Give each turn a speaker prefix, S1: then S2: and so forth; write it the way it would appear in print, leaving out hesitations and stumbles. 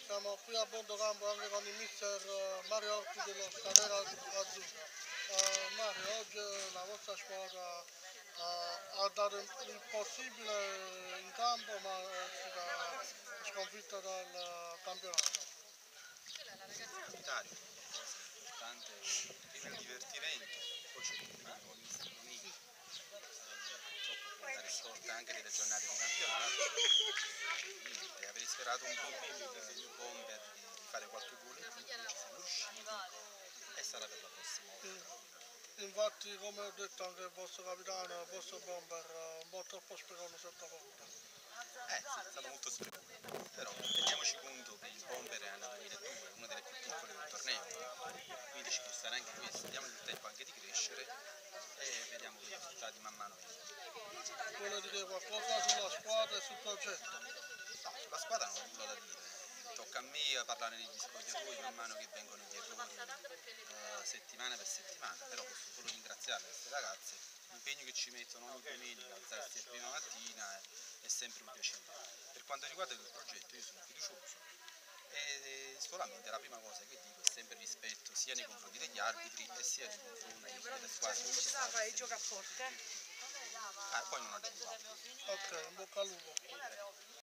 S1: Siamo qui a bordo campo anche con il mister Mario Orti dello Stadera Azzurro. Mario, oggi la vostra squadra ha dato il possibile in campo, ma è stata sconfitta dal campionato.
S2: Solitario, qualcosa di importante, prima il divertimento, poi c'è il primo agonista Romini, purtroppo può dare scorta anche delle giornate di campionato, quindi avrei sperato un po' più il Bomber di fare qualche gol in più, non ci siamo riusciti e sarà per la prossima volta.
S1: Infatti, come ho detto anche il vostro capitano, il vostro Bomber, un po' troppo sprecone sotto porta.
S2: Sì, è stato molto sprecato, però rendiamoci conto che il Bomber è nel 2002, una delle più piccole del torneo, quindi ci può stare anche questo, diamogli il tempo anche di crescere e vediamo che i risultati man mano vengono.
S1: Vuole dire qualcosa sulla squadra e sul progetto?
S2: No, sulla squadra non ho nulla da dire, tocca a me parlare negli spogliatoi man mano che vengono gli errori settimana per settimana, però posso solo ringraziare queste ragazze, l'impegno che ci mettono ogni domenica, alzarsi a prima mattina è sempre un piacere. Per quanto riguarda il progetto io sono fiducioso e solamente la prima cosa che dico è sempre rispetto sia nei confronti degli arbitri e sia nei confronti delle squadre. Poi non aggiungo.
S1: Ok, in bocca al lupo.